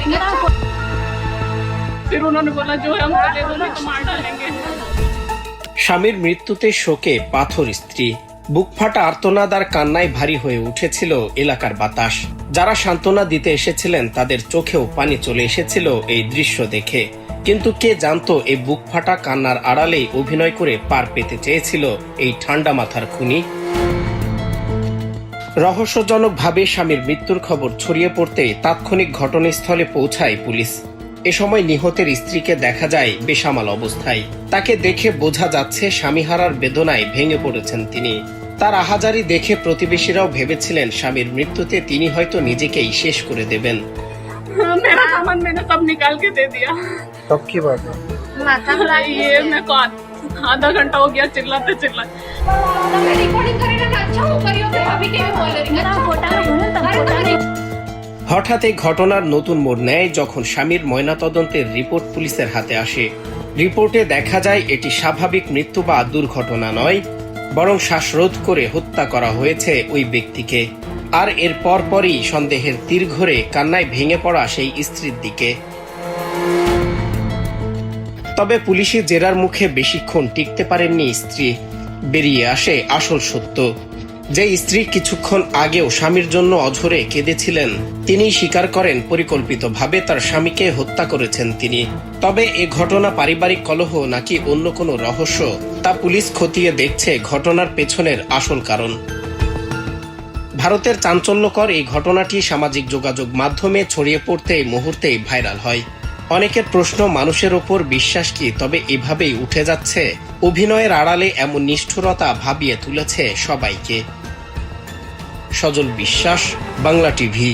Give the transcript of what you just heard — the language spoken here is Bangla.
करेंगे। फिर उन्होंने बोला जो है हम दे दो नहीं तो मार डालेंगे। স্বামীর মৃত্যুতে শোকে পাথর স্ত্রী। বুক ফাটা আর্তনাদ আর কান্নায় ভারী হয়ে উঠেছিল এলাকার বাতাস। যারা সান্ত্বনা দিতে এসেছিলেন তাদের চোখেও পানি চলে এসেছিল এই দৃশ্য দেখে। কিন্তু কে জানতো এই বুক ফাটা কান্নার আড়ালেই অভিনয় করে পার পেতে চেয়েছিল এই ঠান্ডা মাথার খুনি। রহস্যজনকভাবে স্বামীর মৃত্যুর খবর ছড়িয়ে পড়তে তাৎক্ষণিক ঘটনাস্থলে পৌঁছায় পুলিশ। এ সময় নিহতের স্ত্রীকে দেখা যায় বেসামাল অবস্থায়। তাকে দেখে বোঝা যাচ্ছে স্বামীহারার বেদনায় ভেঙে পড়েছেন তিনি। তার আহাজারি দেখে প্রতিবেশীরাও ভেবেছিলেন স্বামীর মৃত্যুতে তিনি হয়তো নিজেকেই শেষ করে দেবেন। मेरा सामान मैंने सब निकाल के दे दिया। তব কি বাবা ये मैं को आधा घंटा हो गया चिल्लाते चिल्लाते। रिकॉर्डिंग करेगा ना, अच्छा वो करियो तो भाभी के भी बोल रही है। হঠাৎ এই ঘটনার নতুন মোড় নেয় যখন স্বামীর ময়নাতদন্তের রিপোর্ট পুলিশের হাতে আসে। রিপোর্টে দেখা যায় এটি স্বাভাবিক মৃত্যু বা দুর্ঘটনা নয়, বরং শ্বাসরোধ করে হত্যা করা হয়েছে ওই ব্যক্তিকে। আর এর পরপরই সন্দেহের তীর ঘুরে কান্নায় ভেঙে পড়া সেই স্ত্রীর দিকে। তবে পুলিশি জেরার মুখে বেশিক্ষণ টিকতে পারেননি স্ত্রী। বেরিয়ে আসে আসল সত্য। যে স্ত্রী কিছুক্ষণ আগেও স্বামীর জন্য অঝরে কেঁদেছিলেন, তিনি স্বীকার করেন পরিকল্পিতভাবে তার স্বামীকে হত্যা করেছেন তিনি। তবে এ ঘটনা পারিবারিক কলহ নাকি অন্য কোনো রহস্য, তা পুলিশ খতিয়ে দেখছে ঘটনার পেছনের আসল কারণ। ভারতের চাঞ্চল্যকর এই ঘটনাটি সামাজিক যোগাযোগ মাধ্যমে ছড়িয়ে পড়তে মুহূর্তেই ভাইরাল হয়। অনেকের প্রশ্ন, মানুষের ওপর বিশ্বাস কি তবে এভাবেই উঠে যাচ্ছে? অভিনয়ের আড়ালে এমন নিষ্ঠুরতা ভাবিয়ে তুলেছে সবাইকে। সজল বিশ্বাস, বাংলা টিভি।